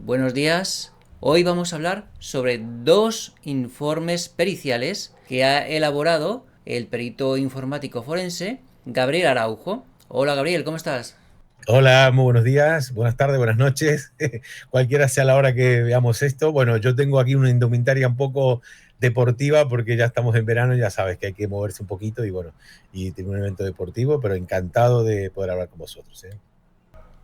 Buenos días. Hoy vamos a hablar sobre dos informes periciales que ha elaborado el perito informático forense Gabriel Araujo. Hola Gabriel, ¿cómo estás? Hola, muy buenos días, buenas tardes, buenas noches, cualquiera sea la hora que veamos esto. Bueno, yo tengo aquí una indumentaria un poco deportiva porque ya estamos en verano, ya sabes que hay que moverse un poquito y bueno, y tengo un evento deportivo, pero encantado de poder hablar con vosotros, ¿eh?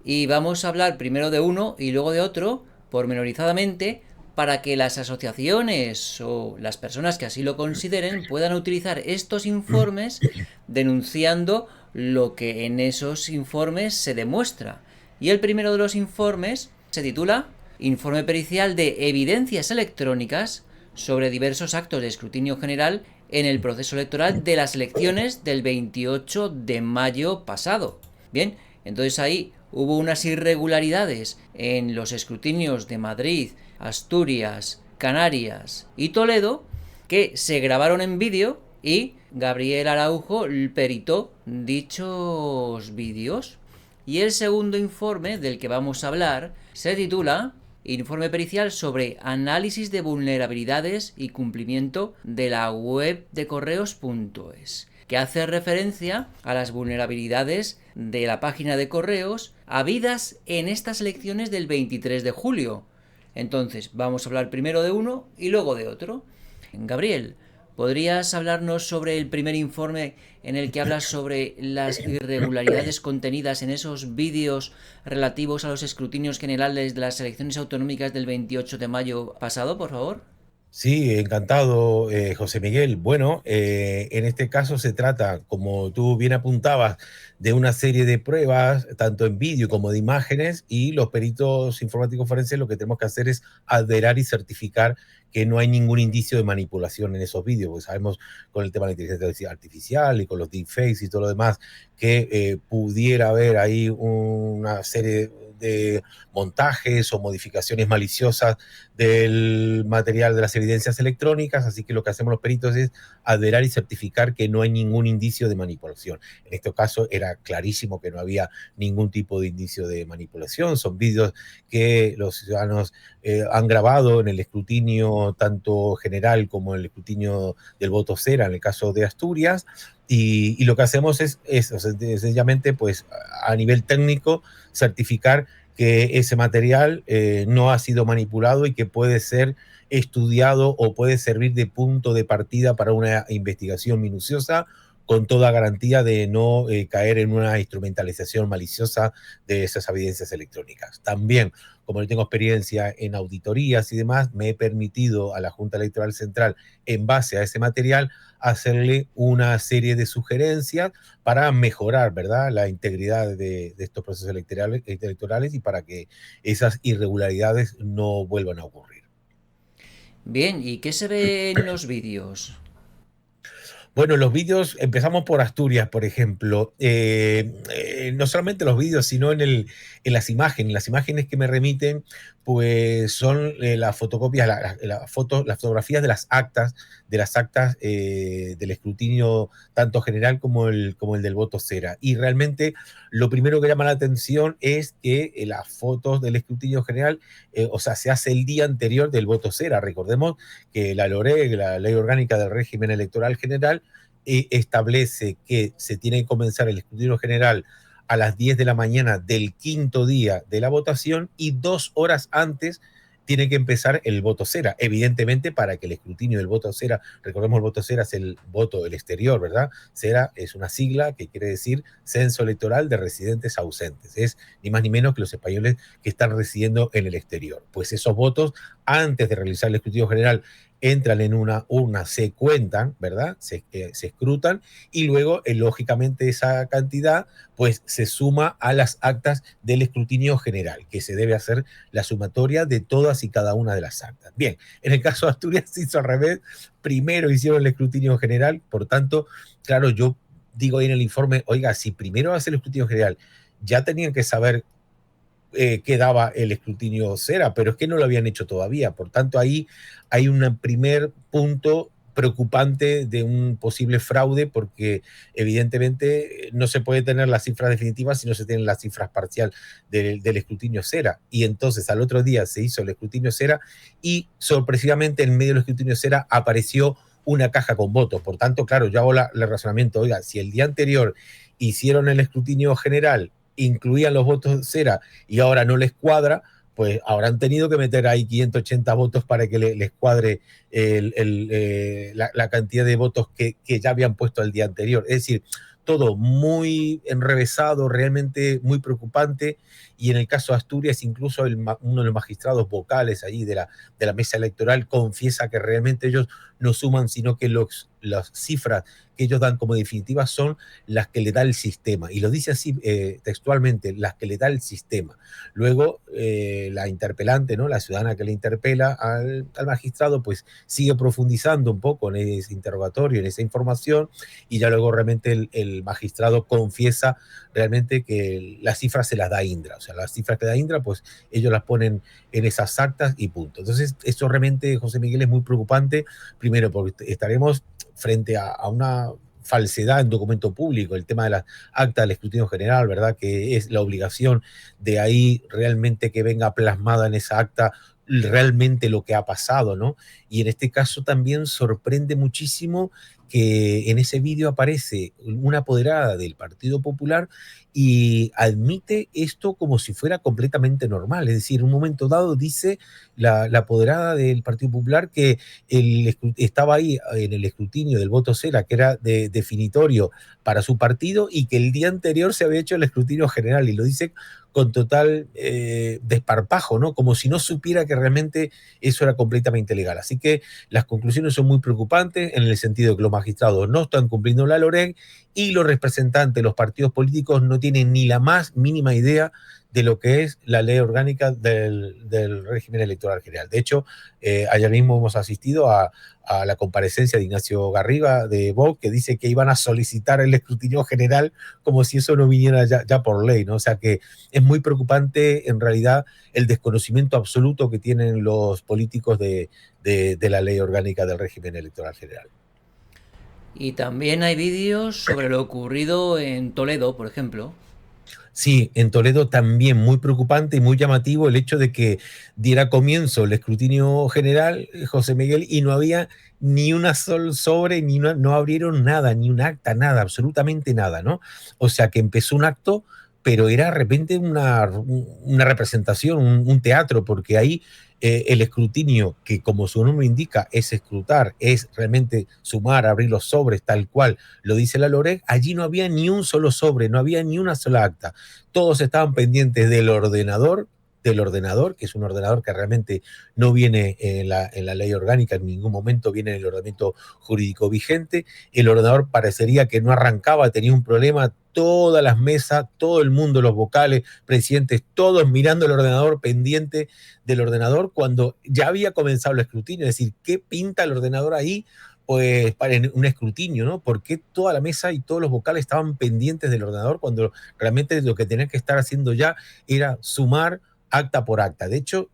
Y vamos a hablar primero de uno y luego de otro, pormenorizadamente, para que las asociaciones o las personas que así lo consideren puedan utilizar estos informes denunciando lo que en esos informes se demuestra. Y el primero de los informes se titula Informe pericial de evidencias electrónicas sobre diversos actos de escrutinio general en el proceso electoral de las elecciones del 28 de mayo pasado. Bien, entonces ahí hubo unas irregularidades en los escrutinios de Madrid, Asturias, Canarias y Toledo que se grabaron en vídeo y Gabriel Araujo peritó dichos vídeos. Y el segundo informe del que vamos a hablar se titula Informe pericial sobre análisis de vulnerabilidades y cumplimiento de la web de correos.es, que hace referencia a las vulnerabilidades de la página de correos habidas en estas elecciones del 23 de julio. Entonces, vamos a hablar primero de uno y luego de otro. Gabriel, ¿podrías hablarnos sobre el primer informe en el que hablas sobre las irregularidades contenidas en esos vídeos relativos a los escrutinios generales de las elecciones autonómicas del 28 de mayo pasado, por favor? Sí, encantado, José Miguel. Bueno, en este caso se trata, como tú bien apuntabas, de una serie de pruebas, tanto en vídeo como de imágenes, y los peritos informáticos forenses lo que tenemos que hacer es adeverar y certificar que no hay ningún indicio de manipulación en esos vídeos, porque sabemos con el tema de la inteligencia artificial y con los deepfakes y todo lo demás, que pudiera haber ahí una serie de montajes o modificaciones maliciosas del material de las evidencias electrónicas, así que lo que hacemos los peritos es adeverar y certificar que no hay ningún indicio de manipulación. En este caso era clarísimo que no había ningún tipo de indicio de manipulación, son vídeos que los ciudadanos han grabado en el escrutinio tanto general como en el escrutinio del voto cera, en el caso de Asturias, y lo que hacemos es sencillamente, pues a nivel técnico, certificar que ese material no ha sido manipulado y que puede ser estudiado o puede servir de punto de partida para una investigación minuciosa con toda garantía de no caer en una instrumentalización maliciosa de esas evidencias electrónicas. También, como yo tengo experiencia en auditorías y demás, me he permitido a la Junta Electoral Central, en base a ese material, hacerle una serie de sugerencias para mejorar, ¿verdad?, la integridad de estos procesos electorales y para que esas irregularidades no vuelvan a ocurrir. Bien, ¿y qué se ve en los vídeos? Bueno, los vídeos, empezamos por Asturias, por ejemplo. No solamente los vídeos, sino en las imágenes. Las imágenes que me remiten, pues son las fotocopias, las fotografías de las actas del escrutinio, tanto general como el del voto cera. Y realmente lo primero que llama la atención es que las fotos del escrutinio general, o sea, se hace el día anterior del voto cera. Recordemos que la LOREG, la Ley Orgánica del Régimen Electoral General, establece que se tiene que comenzar el escrutinio general a las 10 de la mañana del quinto día de la votación y 2 horas antes tiene que empezar el voto cera, evidentemente para que el escrutinio del voto cera, recordemos el voto cera es el voto del exterior, ¿verdad? Cera es una sigla que quiere decir censo electoral de residentes ausentes, es ni más ni menos que los españoles que están residiendo en el exterior. Pues esos votos, antes de realizar el escrutinio general, entran en una urna, se cuentan, ¿verdad? Se escrutan y luego, lógicamente, esa cantidad pues se suma a las actas del escrutinio general, que se debe hacer la sumatoria de todas y cada una de las actas. Bien, en el caso de Asturias se hizo al revés, primero hicieron el escrutinio general, por tanto, claro, yo digo ahí en el informe, oiga, si primero hace el escrutinio general, ya tenían que saber que daba el escrutinio cera, pero es que no lo habían hecho todavía. Por tanto, ahí hay un primer punto preocupante de un posible fraude, porque evidentemente no se puede tener las cifras definitivas si no se tienen las cifras parcial del escrutinio cera. Y entonces al otro día se hizo el escrutinio cera y sorpresivamente en medio del escrutinio cera apareció una caja con votos. Por tanto, claro, yo hago el razonamiento, oiga, si el día anterior hicieron el escrutinio general, incluían los votos cera y ahora no les cuadra, pues habrán tenido que meter ahí 580 votos para que les cuadre la cantidad de votos que ya habían puesto el día anterior. Es decir, todo muy enrevesado, realmente muy preocupante. Y en el caso de Asturias, incluso uno de los magistrados vocales allí de la mesa electoral confiesa que realmente ellos no suman, sino que las cifras que ellos dan como definitivas son las que le da el sistema. Y lo dice así textualmente, las que le da el sistema. Luego, la interpelante, ¿no? La ciudadana que le interpela al magistrado, pues sigue profundizando un poco en ese interrogatorio, en esa información, y ya luego realmente el magistrado confiesa realmente que las cifras se las da Indra. O sea, las cifras que da Indra, pues ellos las ponen en esas actas y punto. Entonces, esto realmente, José Miguel, es muy preocupante. Primero, porque estaremos frente a una falsedad en documento público, el tema de las actas del escrutinio general, ¿verdad? Que es la obligación de ahí realmente que venga plasmada en esa acta realmente lo que ha pasado, ¿no? Y en este caso también sorprende muchísimo que en ese vídeo aparece una apoderada del Partido Popular y admite esto como si fuera completamente normal. Es decir, en un momento dado dice la apoderada del Partido Popular que estaba ahí en el escrutinio del voto cera, que era definitorio para su partido, y que el día anterior se había hecho el escrutinio general, y lo dice con total desparpajo, ¿no? Como si no supiera que realmente eso era completamente legal. Así que las conclusiones son muy preocupantes en el sentido de que los magistrados no están cumpliendo la LOREG y los representantes de los partidos políticos no tienen ni la más mínima idea de lo que es la ley orgánica del régimen electoral general. De hecho, ayer mismo hemos asistido a la comparecencia de Ignacio Garriga de Vox, que dice que iban a solicitar el escrutinio general como si eso no viniera ya por ley, ¿no? O sea que es muy preocupante en realidad el desconocimiento absoluto que tienen los políticos de la ley orgánica del régimen electoral general. Y también hay vídeos sobre lo ocurrido en Toledo, por ejemplo. Sí, en Toledo también muy preocupante y muy llamativo el hecho de que diera comienzo el escrutinio general, José Miguel, y no había ni una sol sobre, no abrieron nada, ni un acta, nada, absolutamente nada, ¿no? O sea que empezó un acto, pero era de repente una representación, un teatro, porque ahí el escrutinio, que como su nombre indica, es escrutar, es realmente sumar, abrir los sobres, tal cual lo dice la LOREG, allí no había ni un solo sobre, no había ni una sola acta. Todos estaban pendientes del ordenador, que es un ordenador que realmente no viene en la ley orgánica, en ningún momento viene en el ordenamiento jurídico vigente. El ordenador parecería que no arrancaba, tenía un problema, todas las mesas, todo el mundo, los vocales, presidentes, todos mirando el ordenador, pendiente del ordenador, cuando ya había comenzado el escrutinio. Es decir, ¿qué pinta el ordenador ahí? Pues para un escrutinio, ¿no? ¿Por qué toda la mesa y todos los vocales estaban pendientes del ordenador cuando realmente lo que tenían que estar haciendo ya era sumar acta por acta? De hecho,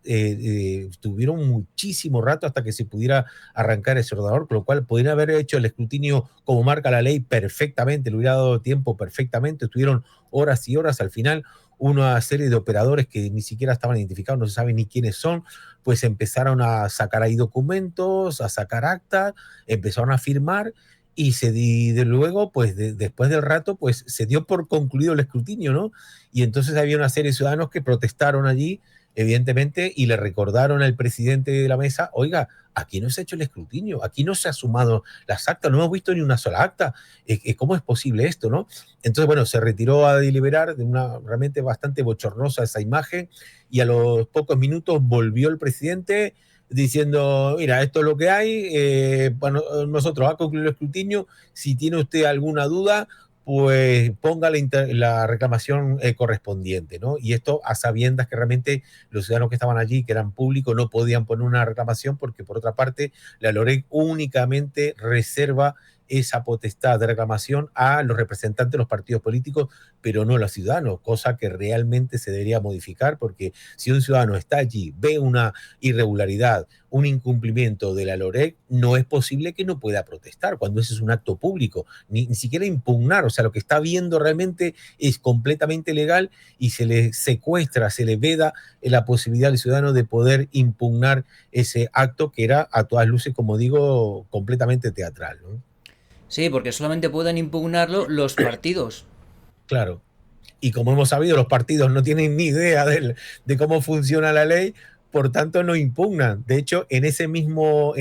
tuvieron muchísimo rato hasta que se pudiera arrancar ese ordenador, con lo cual podrían haber hecho el escrutinio como marca la ley perfectamente, le hubiera dado tiempo perfectamente, estuvieron horas y horas. Al final una serie de operadores que ni siquiera estaban identificados, no se sabe ni quiénes son, pues empezaron a sacar ahí documentos, a sacar actas, empezaron a firmar y de luego, pues después del rato, pues se dio por concluido el escrutinio, ¿no? Y entonces había una serie de ciudadanos que protestaron allí, evidentemente, y le recordaron al presidente de la mesa, oiga, aquí no se ha hecho el escrutinio, aquí no se ha sumado las actas, no hemos visto ni una sola acta, ¿cómo es posible esto, no? Entonces, bueno, se retiró a deliberar, de una realmente bastante bochornosa esa imagen, y a los pocos minutos volvió el presidente diciendo, mira, esto es lo que hay, bueno, nosotros va a concluir el escrutinio, si tiene usted alguna duda, pues ponga la reclamación correspondiente, ¿no? Y esto a sabiendas que realmente los ciudadanos que estaban allí, que eran públicos, no podían poner una reclamación porque, por otra parte, la LOREG únicamente reserva esa potestad de reclamación a los representantes de los partidos políticos, pero no a los ciudadanos, cosa que realmente se debería modificar, porque si un ciudadano está allí, ve una irregularidad, un incumplimiento de la LOREC, no es posible que no pueda protestar cuando ese es un acto público, ni siquiera impugnar. O sea, lo que está viendo realmente es completamente legal y se le secuestra, se le veda la posibilidad al ciudadano de poder impugnar ese acto que era a todas luces, como digo, completamente teatral, ¿no? Sí, porque solamente pueden impugnarlo los partidos. Claro. Y como hemos sabido, los partidos no tienen ni idea de cómo funciona la ley, por tanto no impugnan. De hecho, en ese mismo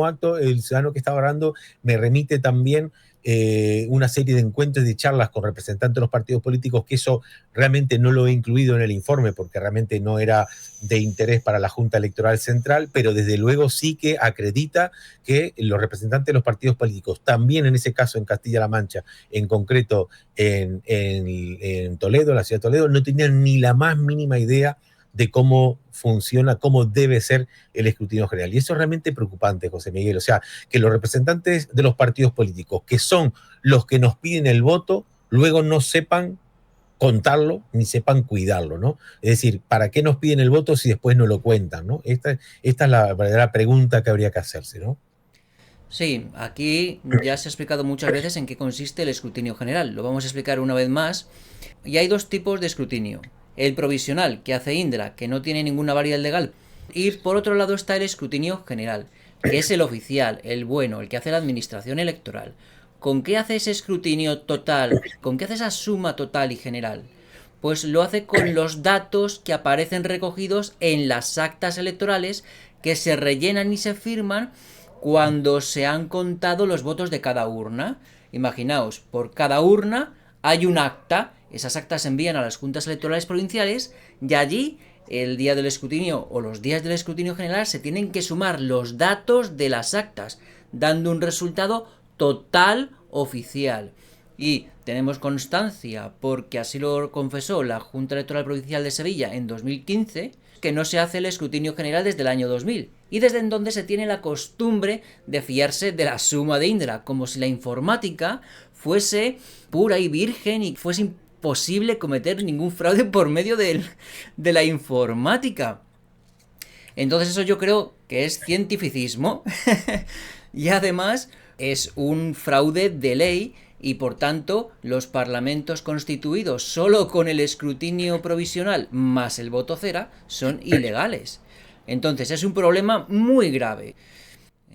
acto, el ciudadano que estaba hablando me remite también una serie de encuentros y de charlas con representantes de los partidos políticos, que eso realmente no lo he incluido en el informe porque realmente no era de interés para la Junta Electoral Central, pero desde luego sí que acredita que los representantes de los partidos políticos, también en ese caso en Castilla-La Mancha, en concreto en Toledo, en la ciudad de Toledo, no tenían ni la más mínima idea de cómo funciona, cómo debe ser el escrutinio general. Y eso es realmente preocupante, José Miguel. O sea, que los representantes de los partidos políticos, que son los que nos piden el voto, luego no sepan contarlo ni sepan cuidarlo, ¿no? Es decir, ¿para qué nos piden el voto si después no lo cuentan, ¿no? Esta es la verdadera pregunta que habría que hacerse, ¿no? Sí, aquí ya se ha explicado muchas veces en qué consiste el escrutinio general. Lo vamos a explicar una vez más. Y hay dos tipos de escrutinio. El provisional, que hace Indra, que no tiene ninguna variable legal. Y por otro lado está el escrutinio general, que es el oficial, el bueno, el que hace la administración electoral. ¿Con qué hace ese escrutinio total? ¿Con qué hace esa suma total y general? Pues lo hace con los datos que aparecen recogidos en las actas electorales que se rellenan y se firman cuando se han contado los votos de cada urna. Imaginaos, por cada urna hay un acta, esas actas se envían a las juntas electorales provinciales y allí el día del escrutinio o los días del escrutinio general se tienen que sumar los datos de las actas, dando un resultado total oficial. Y tenemos constancia, porque así lo confesó la Junta Electoral Provincial de Sevilla en 2015, que no se hace el escrutinio general desde el año 2000. Y desde entonces se tiene la costumbre de fiarse de la suma de Indra, como si la informática fuese pura y virgen y fuese imposible cometer ningún fraude por medio de la informática. Entonces eso yo creo que es cientificismo y además es un fraude de ley y por tanto los parlamentos constituidos solo con el escrutinio provisional más el voto cera son ilegales. Entonces es un problema muy grave.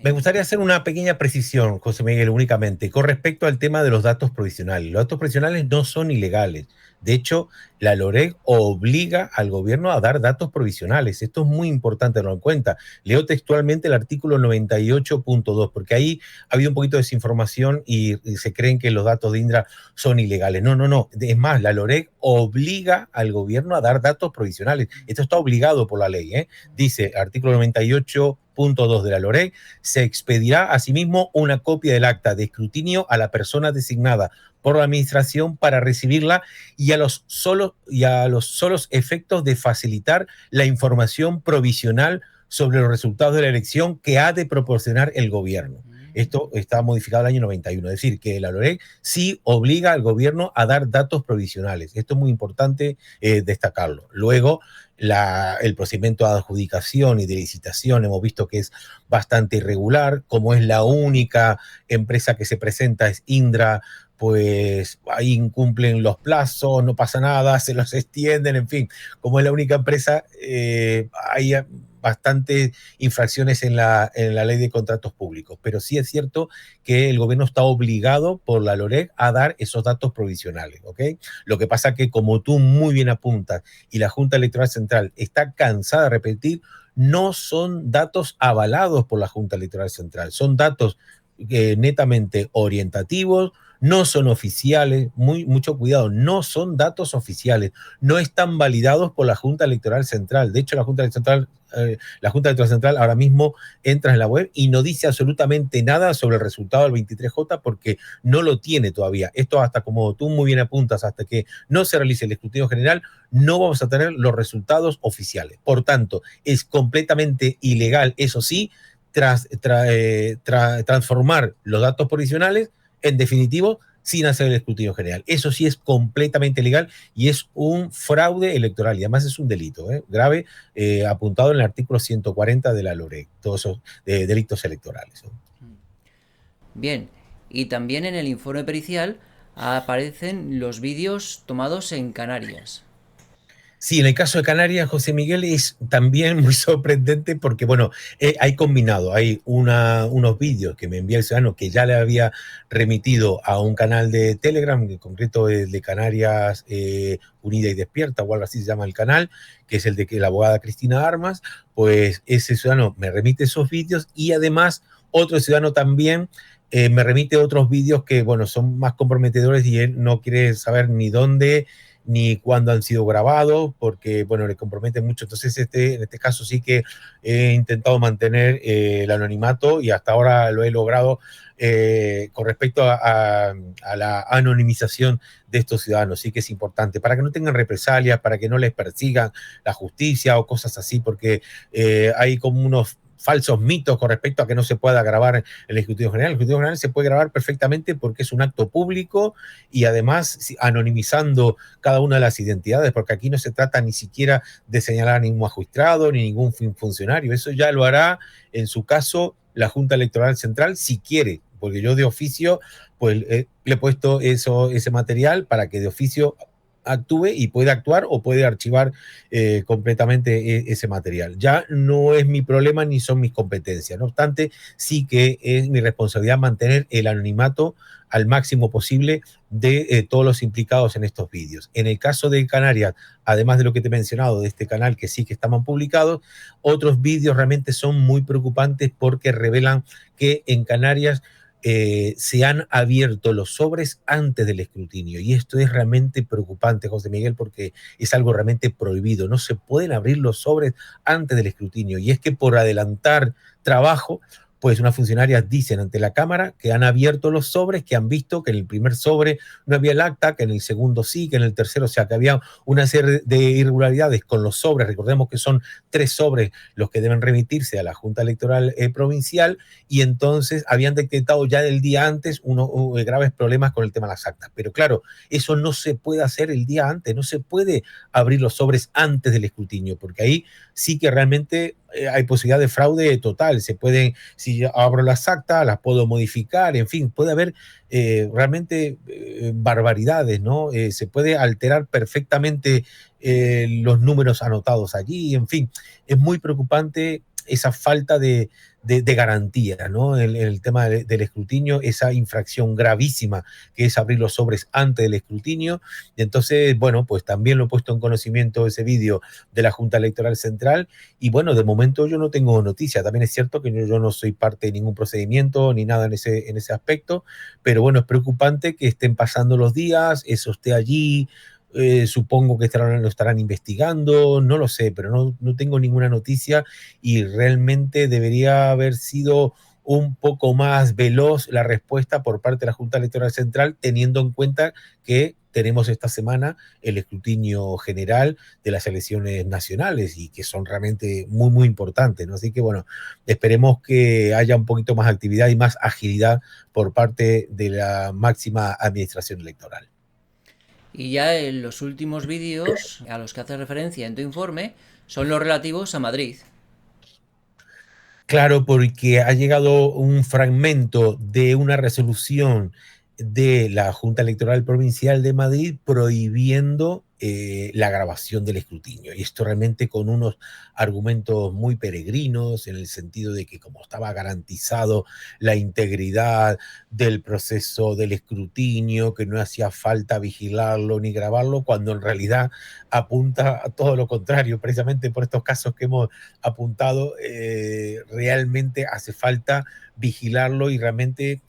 Me gustaría hacer una pequeña precisión, José Miguel, únicamente, con respecto al tema de los datos provisionales. Los datos provisionales no son ilegales. De hecho, la LOREC obliga al gobierno a dar datos provisionales. Esto es muy importante tenerlo en cuenta. Leo textualmente el artículo 98.2, porque ahí ha habido un poquito de desinformación y se creen que los datos de Indra son ilegales. No, no, no. Es más, la LOREC obliga al gobierno a dar datos provisionales. Esto está obligado por la ley, ¿eh? Dice, artículo 98.2 de la LOREC, se expedirá asimismo una copia del acta de escrutinio a la persona designada por la administración para recibirla y a los solos efectos de facilitar la información provisional sobre los resultados de la elección que ha de proporcionar el gobierno. Esto está modificado en el año 91, es decir, que la LOREC sí obliga al gobierno a dar datos provisionales. Esto es muy importante destacarlo. Luego, el procedimiento de adjudicación y de licitación hemos visto que es bastante irregular. Como es la única empresa que se presenta, es Indra, pues ahí incumplen los plazos, no pasa nada, se los extienden, en fin, como es la única empresa, hay bastantes infracciones en la ley de contratos públicos, pero sí es cierto que el gobierno está obligado por la LOREC a dar esos datos provisionales, ¿ok? Lo que pasa que, como tú muy bien apuntas, y la Junta Electoral Central está cansada de repetir, no son datos avalados por la Junta Electoral Central, son datos netamente orientativos, no son oficiales, mucho cuidado, no son datos oficiales, no están validados por la Junta Electoral Central. De hecho, la Junta Electoral Central ahora mismo entra en la web y no dice absolutamente nada sobre el resultado del 23J porque no lo tiene todavía. Esto, hasta como tú muy bien apuntas, hasta que no se realice el escrutinio general, no vamos a tener los resultados oficiales. Por tanto, es completamente ilegal, eso sí, transformar los datos provisionales en definitivo, sin hacer el escrutinio general. Eso sí es completamente legal y es un fraude electoral y además es un delito grave, apuntado en el artículo 140 de la LOREC, todos esos delitos electorales, ¿no? Bien, y también en el informe pericial aparecen los vídeos tomados en Canarias. Sí, en el caso de Canarias, José Miguel, es también muy sorprendente porque, bueno, hay combinado, hay unos vídeos que me envía el ciudadano que ya le había remitido a un canal de Telegram, en concreto el de Canarias Unida y Despierta, o algo así se llama el canal, que es el de la abogada Cristina Armas, pues ese ciudadano me remite esos vídeos y además otro ciudadano también me remite otros vídeos que, bueno, son más comprometedores y él no quiere saber ni dónde ni cuándo han sido grabados, porque, bueno, le compromete mucho. Entonces, en este caso sí que he intentado mantener el anonimato y hasta ahora lo he logrado con respecto a la anonimización de estos ciudadanos. Sí que es importante, para que no tengan represalias, para que no les persigan la justicia o cosas así, porque hay como unos falsos mitos con respecto a que no se pueda grabar el Ejecutivo General. El Ejecutivo General se puede grabar perfectamente porque es un acto público y además anonimizando cada una de las identidades, porque aquí no se trata ni siquiera de señalar a ningún magistrado ni ningún funcionario. Eso ya lo hará, en su caso, la Junta Electoral Central, si quiere, porque yo de oficio pues le he puesto ese material para que de oficio actúe y puede actuar o puede archivar completamente ese material. Ya no es mi problema ni son mis competencias. No obstante, sí que es mi responsabilidad mantener el anonimato al máximo posible de todos los implicados en estos vídeos. En el caso de Canarias, además de lo que te he mencionado, de este canal que sí que estaban publicados, otros vídeos realmente son muy preocupantes porque revelan que en Canarias se han abierto los sobres antes del escrutinio. Y esto es realmente preocupante, José Miguel, porque es algo realmente prohibido. No se pueden abrir los sobres antes del escrutinio. Y es que por adelantar trabajo, pues unas funcionarias dicen ante la Cámara que han abierto los sobres, que han visto que en el primer sobre no había el acta, que en el segundo sí, que en el tercero, o sea, que había una serie de irregularidades con los sobres. Recordemos que son 3 sobres los que deben remitirse a la Junta Electoral Provincial, y entonces habían detectado ya del día antes unos graves problemas con el tema de las actas. Pero claro, eso no se puede hacer el día antes, no se puede abrir los sobres antes del escrutinio, porque ahí sí que realmente hay posibilidad de fraude total. Se pueden, si abro las actas, las puedo modificar, en fin, puede haber realmente barbaridades, ¿no? Se puede alterar perfectamente los números anotados allí, en fin, es muy preocupante esa falta de garantía, ¿no? El tema del escrutinio, esa infracción gravísima que es abrir los sobres antes del escrutinio. Y entonces, bueno, pues también lo he puesto en conocimiento ese vídeo de la Junta Electoral Central y bueno, de momento yo no tengo noticia. También es cierto que yo no soy parte de ningún procedimiento ni nada en ese aspecto, pero bueno, es preocupante que estén pasando los días, eso esté allí. Supongo que lo estarán investigando, no lo sé, pero no tengo ninguna noticia y realmente debería haber sido un poco más veloz la respuesta por parte de la Junta Electoral Central, teniendo en cuenta que tenemos esta semana el escrutinio general de las elecciones nacionales y que son realmente muy, muy importantes, ¿no? Así que, bueno, esperemos que haya un poquito más actividad y más agilidad por parte de la máxima administración electoral. Y ya en los últimos vídeos a los que hace referencia en tu informe son los relativos a Madrid. Claro, porque ha llegado un fragmento de una resolución de la Junta Electoral Provincial de Madrid prohibiendo la grabación del escrutinio. Y esto realmente con unos argumentos muy peregrinos, en el sentido de que como estaba garantizado la integridad del proceso del escrutinio, que no hacía falta vigilarlo ni grabarlo, cuando en realidad apunta a todo lo contrario, precisamente por estos casos que hemos apuntado, realmente hace falta vigilarlo y realmente,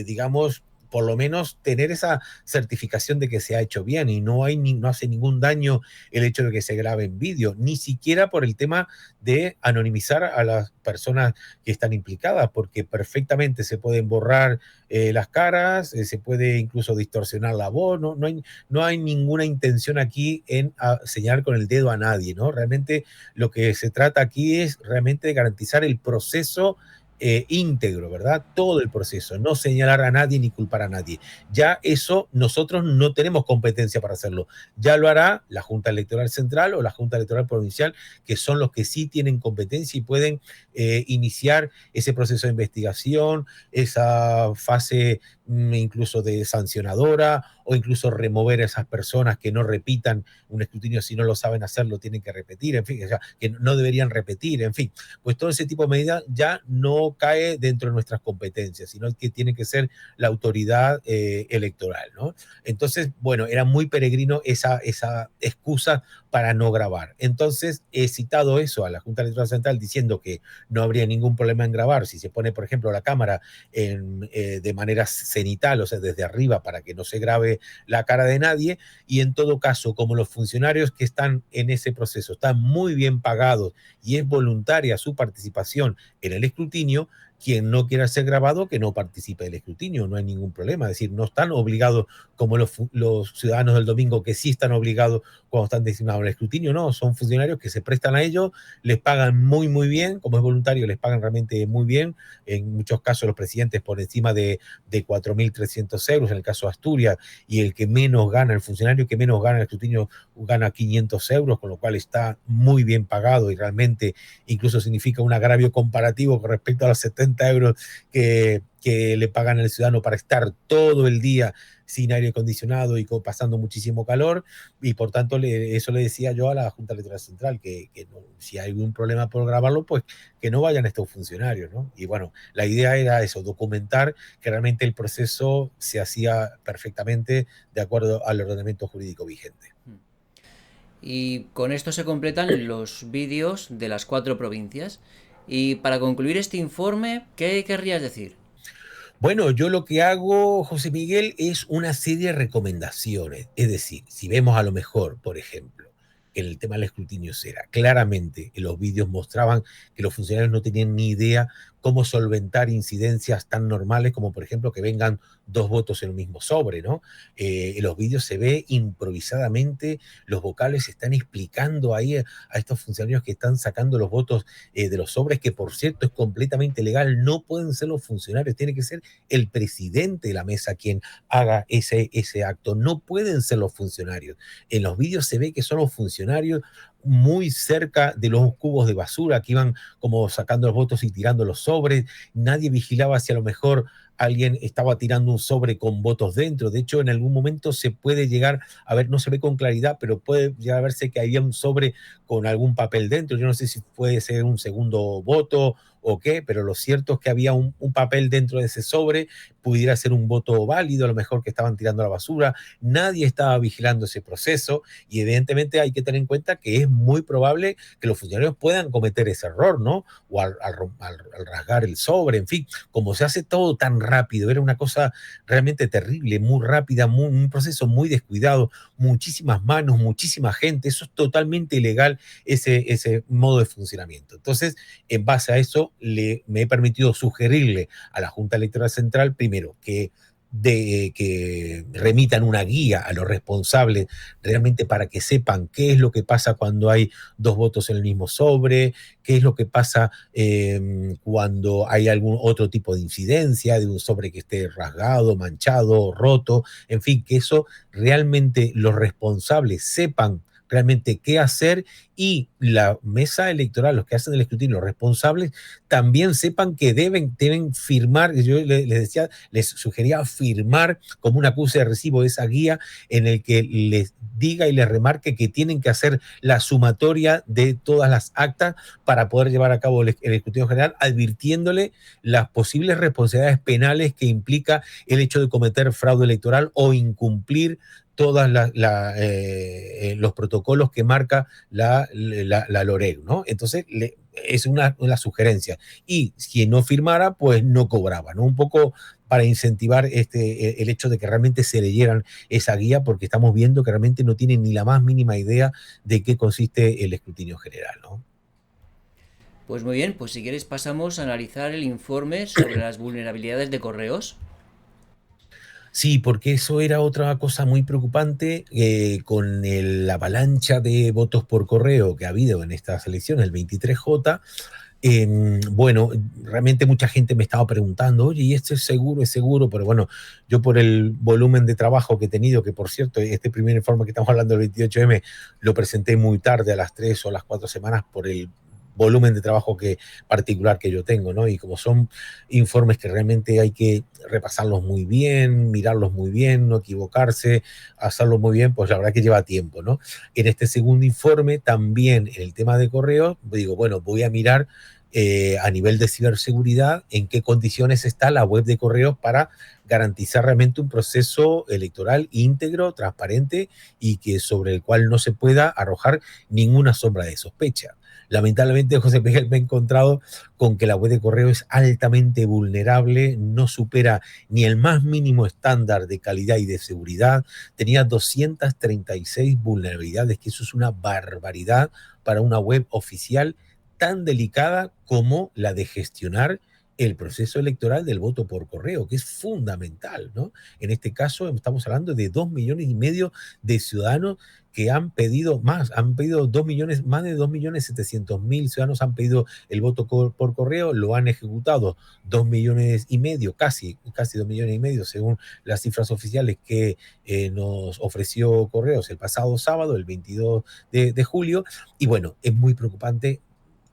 digamos, por lo menos tener esa certificación de que se ha hecho bien y no hace ningún daño el hecho de que se grabe en vídeo, ni siquiera por el tema de anonimizar a las personas que están implicadas, porque perfectamente se pueden borrar las caras, se puede incluso distorsionar la voz, no hay ninguna intención aquí en señalar con el dedo a nadie, ¿no? Realmente lo que se trata aquí es realmente de garantizar el proceso íntegro, ¿verdad? Todo el proceso, no señalar a nadie ni culpar a nadie. Ya eso nosotros no tenemos competencia para hacerlo. Ya lo hará la Junta Electoral Central o la Junta Electoral Provincial, que son los que sí tienen competencia y pueden iniciar ese proceso de investigación, esa fase incluso de sancionadora, o incluso remover a esas personas que no repitan un escrutinio. Si no lo saben hacer, lo tienen que repetir, en fin, o sea, que no deberían repetir, en fin. Pues todo ese tipo de medidas ya no cae dentro de nuestras competencias, sino que tiene que ser la autoridad electoral, ¿no? Entonces, bueno, era muy peregrino esa excusa para no grabar. Entonces, he citado eso a la Junta Electoral Central diciendo que no habría ningún problema en grabar si se pone, por ejemplo, la cámara de manera cenital, o sea, desde arriba, para que no se grabe la cara de nadie. Y en todo caso, como los funcionarios que están en ese proceso están muy bien pagados y es voluntaria su participación en el escrutinio, quien no quiera ser grabado, que no participe del escrutinio, no hay ningún problema. Es decir, no están obligados como los ciudadanos del domingo, que sí están obligados cuando están designados al escrutinio, no, son funcionarios que se prestan a ello, les pagan muy, muy bien, como es voluntario, les pagan realmente muy bien. En muchos casos los presidentes por encima de 4.300 euros, en el caso de Asturias, y el que menos gana, el funcionario que menos gana el escrutinio, gana 500 euros, con lo cual está muy bien pagado y realmente incluso significa un agravio comparativo con respecto a los 70 euros que le pagan al ciudadano para estar todo el día sin aire acondicionado y pasando muchísimo calor. Y por tanto eso le decía yo a la Junta Electoral Central, que no, si hay algún problema por grabarlo, pues que no vayan estos funcionarios, ¿no? Y bueno, la idea era eso, documentar que realmente el proceso se hacía perfectamente de acuerdo al ordenamiento jurídico vigente. Y con esto se completan los vídeos de las 4 provincias. Y para concluir este informe, ¿qué querrías decir? Bueno, yo lo que hago, José Miguel, es una serie de recomendaciones. Es decir, si vemos a lo mejor, por ejemplo, que el tema del escrutinio será, claramente en los vídeos mostraban que los funcionarios no tenían ni idea cómo solventar incidencias tan normales como, por ejemplo, que vengan dos votos en el mismo sobre, ¿no? En los vídeos se ve improvisadamente, los vocales están explicando ahí a estos funcionarios que están sacando los votos de los sobres, que por cierto es completamente legal, no pueden ser los funcionarios, tiene que ser el presidente de la mesa quien haga ese acto, no pueden ser los funcionarios. En los vídeos se ve que son los funcionarios muy cerca de los cubos de basura que iban como sacando los votos y tirando los sobres. Nadie vigilaba si a lo mejor alguien estaba tirando un sobre con votos dentro. De hecho, en algún momento se puede llegar a ver, no se ve con claridad, pero puede llegar a verse que había un sobre con algún papel dentro. Yo no sé si puede ser un segundo voto o qué, pero lo cierto es que había un papel dentro de ese sobre, pudiera ser un voto válido, a lo mejor que estaban tirando a la basura. Nadie estaba vigilando ese proceso y evidentemente hay que tener en cuenta que es muy probable que los funcionarios puedan cometer ese error, ¿no? O al rasgar el sobre, en fin, como se hace todo tan rápido, era una cosa realmente terrible, muy rápida, un proceso muy descuidado, muchísimas manos, muchísima gente, eso es totalmente ilegal, ese modo de funcionamiento. Entonces, en base a eso, me he permitido sugerirle a la Junta Electoral Central, primero, que remitan una guía a los responsables realmente para que sepan qué es lo que pasa cuando hay dos votos en el mismo sobre, qué es lo que pasa cuando hay algún otro tipo de incidencia, de un sobre que esté rasgado, manchado, roto, en fin, que eso realmente los responsables sepan realmente qué hacer y la mesa electoral, los que hacen el escrutinio, los responsables, también sepan que deben firmar. Yo les decía, les sugería firmar como un acuse de recibo esa guía en el que les diga y les remarque que tienen que hacer la sumatoria de todas las actas para poder llevar a cabo el escrutinio general, advirtiéndole las posibles responsabilidades penales que implica el hecho de cometer fraude electoral o incumplir todos los protocolos que marca la LOREG, ¿no? Entonces, es una sugerencia. Y si no firmara, pues no cobraba, ¿no? Un poco para incentivar el hecho de que realmente se leyeran esa guía, porque estamos viendo que realmente no tienen ni la más mínima idea de qué consiste el escrutinio general, ¿no? Pues muy bien, pues si quieres pasamos a analizar el informe sobre las vulnerabilidades de correos. Sí, porque eso era otra cosa muy preocupante con la avalancha de votos por correo que ha habido en estas elecciones, el 23J. Bueno, realmente mucha gente me estaba preguntando, oye, ¿y esto es seguro? Pero bueno, yo por el volumen de trabajo que he tenido, que por cierto, este primer informe que estamos hablando del 28M, lo presenté muy tarde, a las 3 o las 4 semanas, por el volumen de trabajo particular que yo tengo, ¿no? Y como son informes que realmente hay que repasarlos muy bien, mirarlos muy bien, no equivocarse, hacerlo muy bien, pues la verdad que lleva tiempo, ¿no? En este segundo informe, también en el tema de correos, digo, bueno, voy a mirar a nivel de ciberseguridad en qué condiciones está la web de correos para garantizar realmente un proceso electoral íntegro, transparente y que sobre el cual no se pueda arrojar ninguna sombra de sospecha. Lamentablemente, José Miguel, me he encontrado con que la web de correo es altamente vulnerable, no supera ni el más mínimo estándar de calidad y de seguridad. Tenía 236 vulnerabilidades, que eso es una barbaridad para una web oficial tan delicada como la de gestionar el proceso electoral del voto por correo, que es fundamental, ¿no? En este caso estamos hablando de 2,5 millones de ciudadanos que han pedido más, han pedido 2 millones, más de 2,7 millones ciudadanos han pedido el voto por correo, lo han ejecutado 2,5 millones, casi 2,5 millones, según las cifras oficiales que nos ofreció Correos el pasado sábado, el 22 de julio, y bueno, es muy preocupante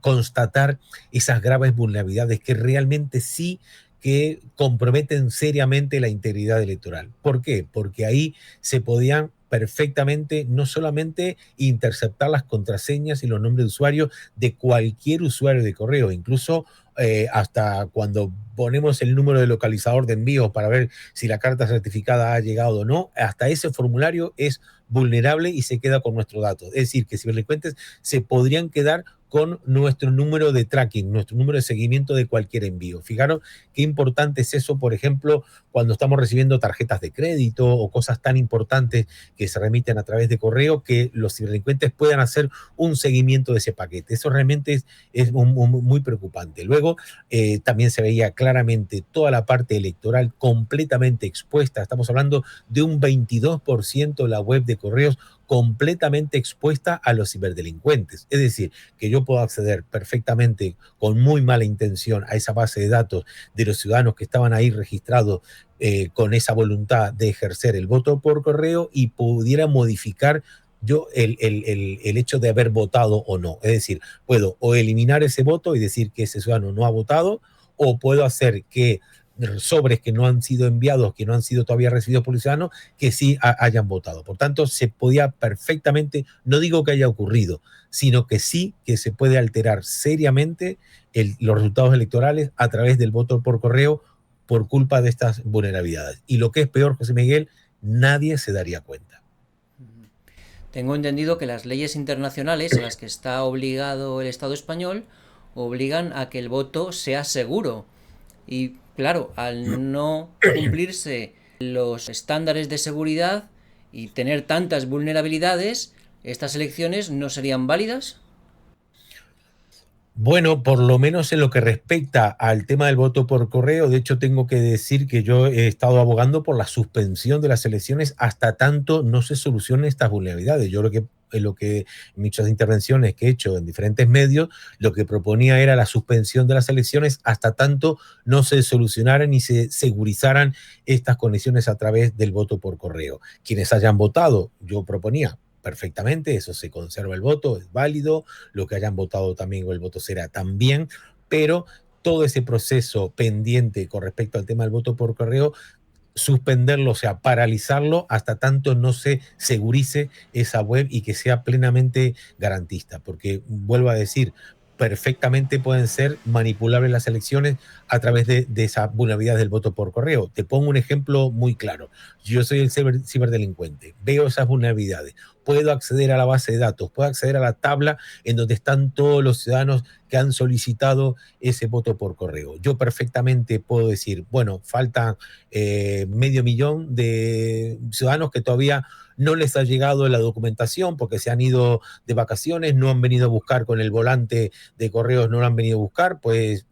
constatar esas graves vulnerabilidades que realmente sí que comprometen seriamente la integridad electoral. ¿Por qué? Porque ahí se podían perfectamente no solamente interceptar las contraseñas y los nombres de usuario de cualquier usuario de correo, incluso hasta cuando ponemos el número de localizador de envío para ver si la carta certificada ha llegado o no, hasta ese formulario es vulnerable y se queda con nuestros datos. Es decir, que ciberdelincuentes se podrían quedar con nuestro número de tracking, nuestro número de seguimiento de cualquier envío. Fijaros qué importante es eso, por ejemplo, cuando estamos recibiendo tarjetas de crédito o cosas tan importantes que se remiten a través de correo, que los ciberdelincuentes puedan hacer un seguimiento de ese paquete. Eso realmente es muy preocupante. Luego, también se veía claramente toda la parte electoral completamente expuesta. Estamos hablando de un 22% de la web de correos completamente expuesta a los ciberdelincuentes. Es decir, que yo puedo acceder perfectamente con muy mala intención a esa base de datos de los ciudadanos que estaban ahí registrados con esa voluntad de ejercer el voto por correo y pudiera modificar yo el hecho de haber votado o no. Es decir, puedo o eliminar ese voto y decir que ese ciudadano no ha votado, o puedo hacer que sobres que no han sido enviados, que no han sido todavía recibidos por el ciudadano, que sí hayan votado. Por tanto, se podía perfectamente, no digo que haya ocurrido, sino que sí que se puede alterar seriamente los resultados electorales a través del voto por correo por culpa de estas vulnerabilidades. Y lo que es peor, José Miguel, nadie se daría cuenta. Tengo entendido que las leyes internacionales a las que está obligado el Estado español obligan a que el voto sea seguro. Y claro, al no cumplirse los estándares de seguridad y tener tantas vulnerabilidades, ¿estas elecciones no serían válidas? Bueno, por lo menos en lo que respecta al tema del voto por correo, de hecho tengo que decir que yo he estado abogando por la suspensión de las elecciones hasta tanto no se solucionen estas vulnerabilidades. Yo lo que en muchas intervenciones que he hecho en diferentes medios, lo que proponía era la suspensión de las elecciones hasta tanto no se solucionaran y se segurizaran estas conexiones a través del voto por correo. Quienes hayan votado, yo proponía perfectamente, eso se conserva el voto, es válido, lo que hayan votado también o el voto será también, pero todo ese proceso pendiente con respecto al tema del voto por correo, suspenderlo, o sea, paralizarlo hasta tanto no se segurice esa web y que sea plenamente garantista, porque vuelvo a decir, perfectamente pueden ser manipulables las elecciones a través de esa vulnerabilidad del voto por correo. Te pongo un ejemplo muy claro. Yo soy el ciberdelincuente, veo esas vulnerabilidades, puedo acceder a la base de datos, puedo acceder a la tabla en donde están todos los ciudadanos que han solicitado ese voto por correo. Yo perfectamente puedo decir, bueno, faltan 500,000 de ciudadanos que todavía no les ha llegado la documentación porque se han ido de vacaciones, no han venido a buscar con el volante de correos, no lo han venido a buscar, pues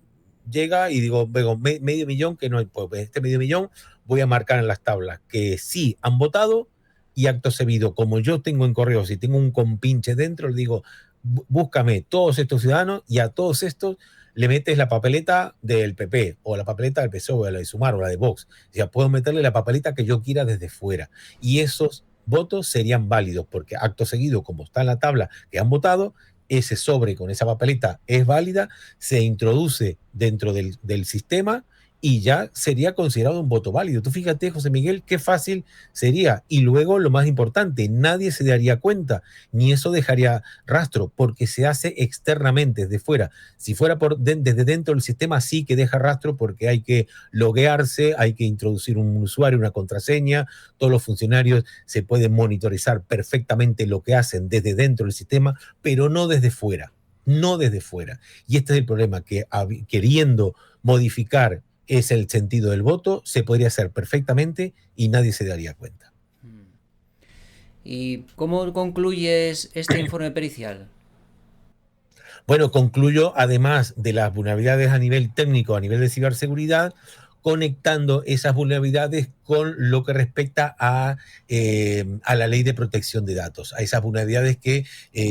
llega y digo, vengo, 500,000 que no hay, pues este 500,000 voy a marcar en las tablas que sí han votado, y acto seguido, como yo tengo en correos y tengo un compinche dentro, le digo, búscame todos estos ciudadanos y a todos estos le metes la papeleta del PP o la papeleta del PSOE, o la de Sumar o la de Vox. O sea, puedo meterle la papeleta que yo quiera desde fuera. Y esos votos serían válidos porque acto seguido, como está en la tabla que han votado, ese sobre con esa papeleta es válida, se introduce dentro del sistema y ya sería considerado un voto válido. Tú fíjate, José Miguel, qué fácil sería. Y luego, lo más importante, nadie se daría cuenta, ni eso dejaría rastro, porque se hace externamente, desde fuera. Si fuera desde dentro del sistema, sí que deja rastro, porque hay que loguearse, hay que introducir un usuario, una contraseña, todos los funcionarios se pueden monitorizar perfectamente lo que hacen desde dentro del sistema, pero no desde fuera. No desde fuera. Y este es el problema, que queriendo modificar es el sentido del voto, se podría hacer perfectamente y nadie se daría cuenta. ¿Y cómo concluyes este informe pericial? Bueno, concluyo, además de las vulnerabilidades a nivel técnico, a nivel de ciberseguridad, conectando esas vulnerabilidades con lo que respecta a la ley de protección de datos, a esas vulnerabilidades que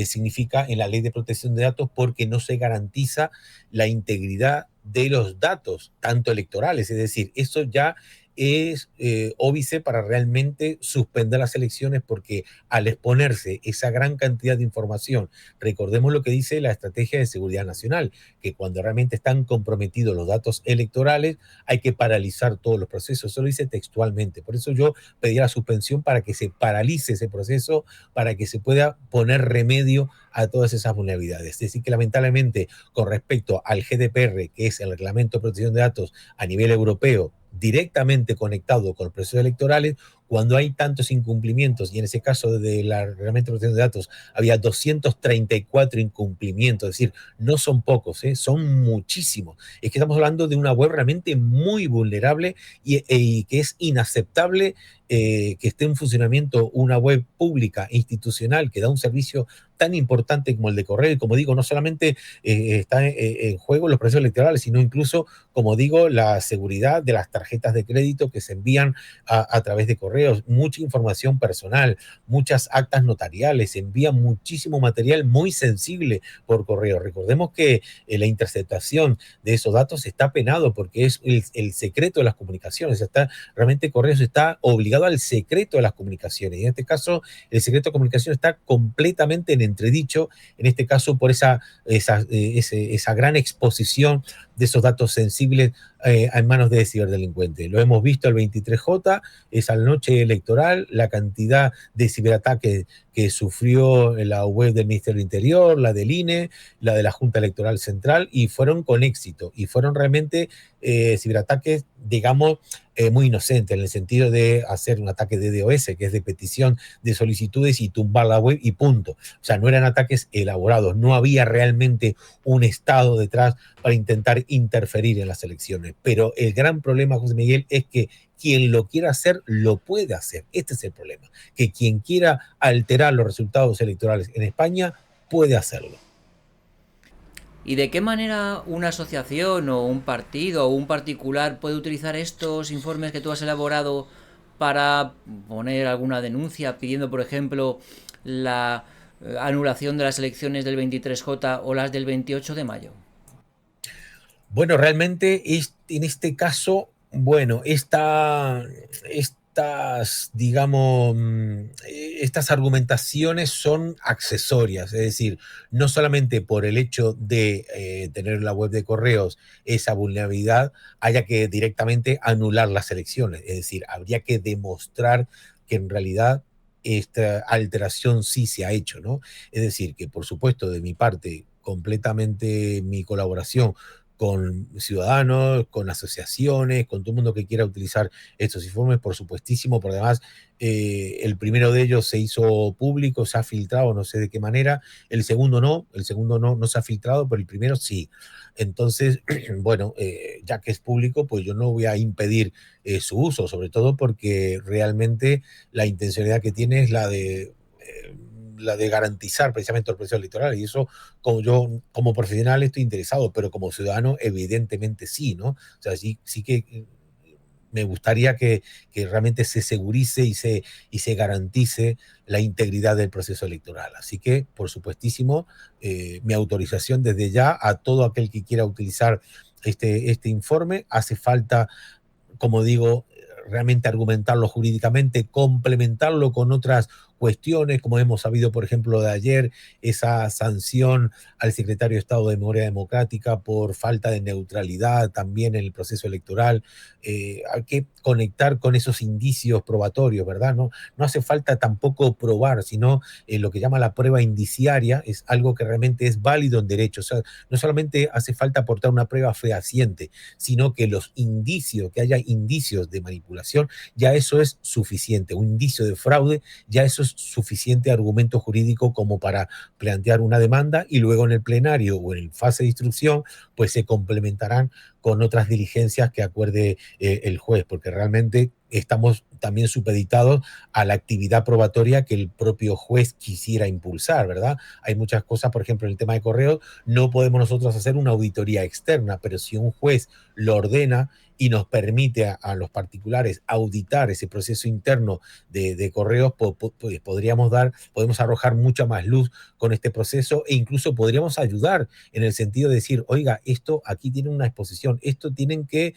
significa en la ley de protección de datos, porque no se garantiza la integridad de los datos, tanto electorales, es decir, eso ya es óbice para realmente suspender las elecciones, porque al exponerse esa gran cantidad de información, recordemos lo que dice la Estrategia de Seguridad Nacional, que cuando realmente están comprometidos los datos electorales hay que paralizar todos los procesos. Eso lo dice textualmente. Por eso yo pedí la suspensión, para que se paralice ese proceso, para que se pueda poner remedio a todas esas vulnerabilidades. Es decir, que lamentablemente, con respecto al GDPR, que es el Reglamento de Protección de Datos a nivel europeo, directamente conectado con los procesos electorales, cuando hay tantos incumplimientos, y en ese caso del Reglamento de Protección de Datos había 234 incumplimientos, es decir, no son pocos, son muchísimos. Es que estamos hablando de una web realmente muy vulnerable y que es inaceptable que esté en funcionamiento una web pública, institucional, que da un servicio tan importante como el de correo. Y como digo, no solamente está en juego los procesos electorales, sino incluso, como digo, la seguridad de las tarjetas de crédito que se envían a través de correos, mucha información personal, muchas actas notariales, se envía muchísimo material muy sensible por correo. Recordemos que la interceptación de esos datos está penado, porque es el secreto de las comunicaciones. Realmente Correos está obligado al secreto de las comunicaciones, y en este caso el secreto de comunicación está completamente en entredicho, en este caso por esa gran exposición de esos datos sensibles en manos de ciberdelincuentes. Lo hemos visto el 23J, esa noche electoral, la cantidad de ciberataques que sufrió la web del Ministerio del Interior, la del INE, la de la Junta Electoral Central, y fueron con éxito, y fueron realmente ciberataques, digamos, muy inocentes, en el sentido de hacer un ataque de DOS, que es de petición de solicitudes, y tumbar la web y punto. O sea, no eran ataques elaborados, no había realmente un Estado detrás para intentar interferir en las elecciones. Pero el gran problema, José Miguel, es que quien lo quiera hacer, lo puede hacer. Este es el problema, que quien quiera alterar los resultados electorales en España puede hacerlo. ¿Y de qué manera una asociación o un partido o un particular puede utilizar estos informes que tú has elaborado para poner alguna denuncia pidiendo, por ejemplo, la anulación de las elecciones del 23J o las del 28 de mayo? Bueno, realmente en este caso, bueno, digamos, estas argumentaciones son accesorias, es decir, no solamente por el hecho de tener la web de correos esa vulnerabilidad, haya que directamente anular las elecciones, es decir, habría que demostrar que en realidad esta alteración sí se ha hecho, ¿no? Es decir, que por supuesto, de mi parte, completamente mi colaboración con ciudadanos, con asociaciones, con todo el mundo que quiera utilizar estos informes, por supuestísimo. Por demás, el primero de ellos se hizo público, se ha filtrado, no sé de qué manera. El segundo no se ha filtrado, pero el primero sí. Entonces, bueno, ya que es público, pues yo no voy a impedir su uso, sobre todo porque realmente la intencionalidad que tiene es la de garantizar precisamente el proceso electoral, y eso, como yo como profesional estoy interesado, pero como ciudadano evidentemente sí, ¿no? O sea, sí que me gustaría que realmente se segurice y se garantice la integridad del proceso electoral. Así que, por supuestísimo, mi autorización desde ya a todo aquel que quiera utilizar este informe. Hace falta, como digo, realmente argumentarlo jurídicamente, complementarlo con otras cuestiones, como hemos sabido, por ejemplo, de ayer, esa sanción al secretario de Estado de Memoria Democrática por falta de neutralidad también en el proceso electoral. Hay que conectar con esos indicios probatorios, ¿verdad? No hace falta tampoco probar, sino lo que llama la prueba indiciaria es algo que realmente es válido en derecho. O sea, no solamente hace falta aportar una prueba fehaciente, sino que los indicios, que haya indicios de manipulación, ya eso es suficiente. Un indicio de fraude, ya eso es suficiente argumento jurídico como para plantear una demanda, y luego en el plenario o en fase de instrucción, pues se complementarán con otras diligencias que acuerde el juez, porque realmente estamos también supeditados a la actividad probatoria que el propio juez quisiera impulsar, ¿verdad? Hay muchas cosas, por ejemplo, en el tema de correos, no podemos nosotros hacer una auditoría externa, pero si un juez lo ordena y nos permite a los particulares auditar ese proceso interno de correos, pues podemos arrojar mucha más luz con este proceso, e incluso podríamos ayudar en el sentido de decir, oiga, esto aquí tiene una exposición, esto tienen que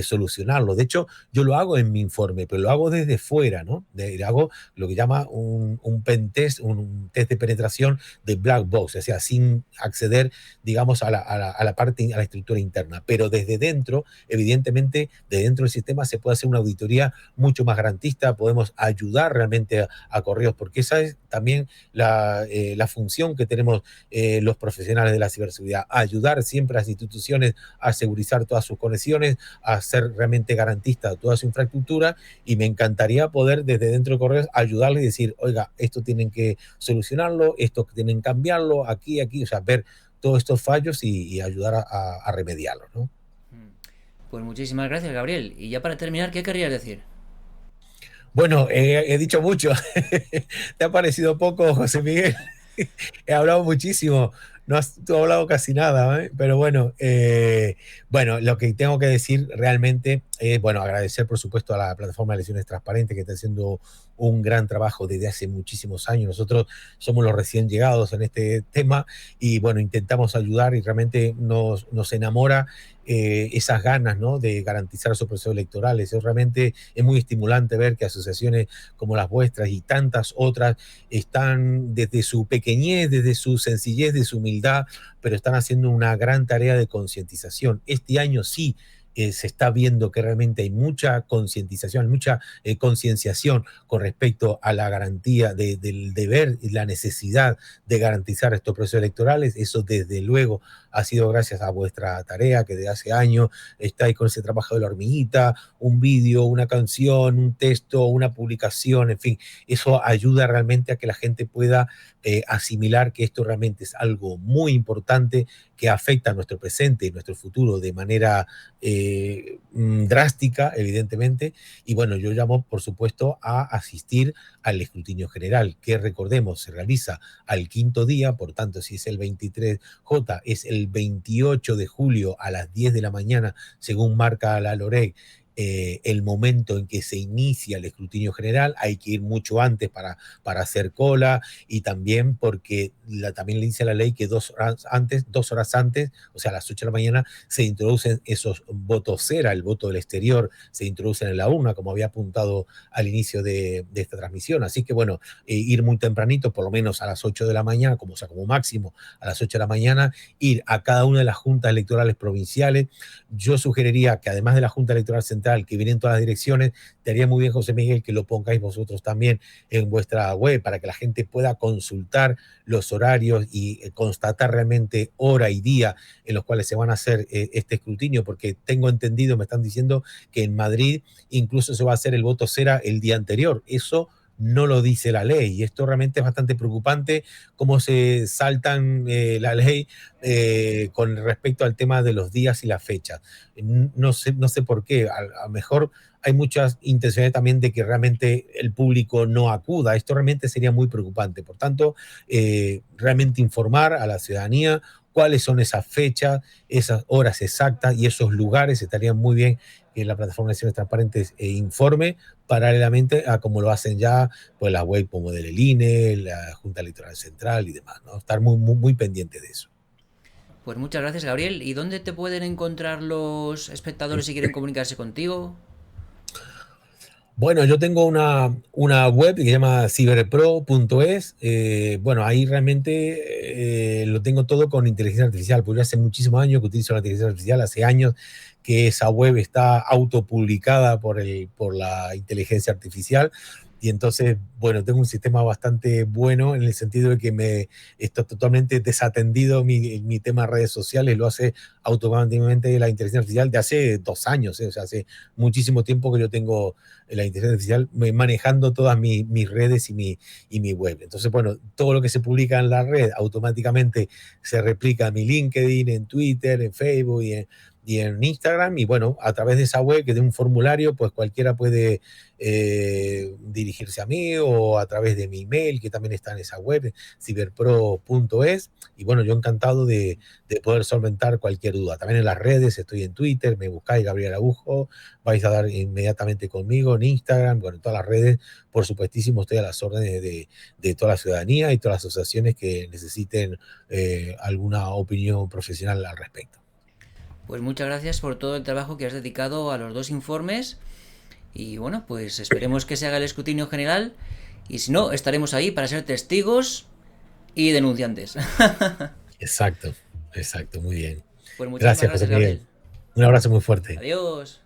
solucionarlo. De hecho, yo lo hago en mi informe, pero lo hago desde fuera, ¿no? Hago lo que llama un pen test, un test de penetración de black box, o sea, sin acceder, digamos, a la parte, a la estructura interna. Pero desde dentro, evidentemente, de dentro del sistema se puede hacer una auditoría mucho más garantista, podemos ayudar realmente a correos, porque esa es también la función que tenemos los profesionales de la ciberseguridad, ayudar siempre a las instituciones a segurizar todas sus conexiones, a ser realmente garantista de toda su infraestructura, y me encantaría poder desde dentro de correos ayudarles y decir, oiga, esto tienen que solucionarlo, esto tienen que cambiarlo, aquí, o sea, ver todos estos fallos y ayudar a remediarlos, ¿no? Pues muchísimas gracias, Gabriel. Y ya para terminar, ¿qué querrías decir? Bueno, he dicho mucho. ¿Te ha parecido poco, José Miguel? He hablado muchísimo. No has tú hablado casi nada, ¿eh? Pero bueno, bueno, lo que tengo que decir realmente es, bueno, agradecer por supuesto a la plataforma de Elecciones Transparentes, que está haciendo un gran trabajo desde hace muchísimos años. Nosotros somos los recién llegados en este tema y bueno, intentamos ayudar, y realmente nos enamora esas ganas, ¿no?, de garantizar esos procesos electorales. Realmente es muy estimulante ver que asociaciones como las vuestras y tantas otras están desde su pequeñez, desde su sencillez, de su humildad, pero están haciendo una gran tarea de concientización. Este año sí se está viendo que realmente hay mucha concientización, mucha concienciación con respecto a la garantía del deber y la necesidad de garantizar estos procesos electorales. Eso desde luego ha sido gracias a vuestra tarea, que de hace años estáis con ese trabajo de la hormiguita, un vídeo, una canción, un texto, una publicación, en fin, eso ayuda realmente a que la gente pueda asimilar que esto realmente es algo muy importante, que afecta a nuestro presente y nuestro futuro de manera drástica, evidentemente. Y bueno, yo llamo, por supuesto, a asistir al escrutinio general, que recordemos, se realiza al quinto día, por tanto, si es el 23J, es el 28 de julio a las 10 de la mañana, según marca la LOREG, el momento en que se inicia el escrutinio general. Hay que ir mucho antes para hacer cola, y también porque también le dice la ley que 2 horas antes, o sea, a las 8 de la mañana, se introducen esos votos cera, el voto del exterior, se introducen en la urna, como había apuntado al inicio de esta transmisión. Así que bueno, ir muy tempranito, por lo menos a las 8 de la mañana, o sea, como máximo a las 8 de la mañana, ir a cada una de las juntas electorales provinciales. Yo sugeriría que además de la Junta Electoral Central, que viene en todas las direcciones, te haría muy bien, José Miguel, que lo pongáis vosotros también en vuestra web, para que la gente pueda consultar los horarios y constatar realmente hora y día en los cuales se van a hacer este escrutinio, porque tengo entendido, me están diciendo que en Madrid incluso se va a hacer el voto cera el día anterior. Eso no lo dice la ley, y esto realmente es bastante preocupante, cómo se saltan la ley con respecto al tema de los días y las fechas. No sé por qué, a lo mejor hay muchas intenciones también de que realmente el público no acuda. Esto realmente sería muy preocupante. Por tanto, realmente informar a la ciudadanía cuáles son esas fechas, esas horas exactas y esos lugares. Estaría muy bien que la plataforma de elecciones transparentes informe paralelamente a como lo hacen ya pues la web como del INE, la Junta Electoral Central y demás, ¿no? Estar muy pendiente de eso. Pues muchas gracias, Gabriel. ¿Y dónde te pueden encontrar los espectadores si quieren comunicarse contigo? Bueno, yo tengo una web que se llama ciberpro.es. Bueno, ahí realmente lo tengo todo con inteligencia artificial, porque yo hace muchísimos años que utilizo la inteligencia artificial, hace años que esa web está autopublicada por la inteligencia artificial. Y entonces, bueno, tengo un sistema bastante bueno en el sentido de que me está totalmente desatendido mi tema de redes sociales, lo hace automáticamente la inteligencia artificial de hace 2 años, o sea, hace muchísimo tiempo que yo tengo la inteligencia artificial manejando todas mis redes y mi web. Entonces, bueno, todo lo que se publica en la red automáticamente se replica en mi LinkedIn, en Twitter, en Facebook y en Instagram. Y bueno, a través de esa web, que de un formulario, pues cualquiera puede dirigirse a mí o a través de mi email, que también está en esa web, ciberpro.es. Y bueno, yo encantado de poder solventar cualquier duda. También en las redes, estoy en Twitter, me buscáis Gabriel Araujo, vais a dar inmediatamente conmigo en Instagram, bueno, en todas las redes, por supuestísimo, estoy a las órdenes de toda la ciudadanía y todas las asociaciones que necesiten alguna opinión profesional al respecto. Pues muchas gracias por todo el trabajo que has dedicado a los dos informes y bueno, pues esperemos que se haga el escrutinio general y si no, estaremos ahí para ser testigos y denunciantes. Exacto, exacto, muy bien. Pues muchísimas Gracias, José gracias, Miguel. Gabriel. Un abrazo muy fuerte. Adiós.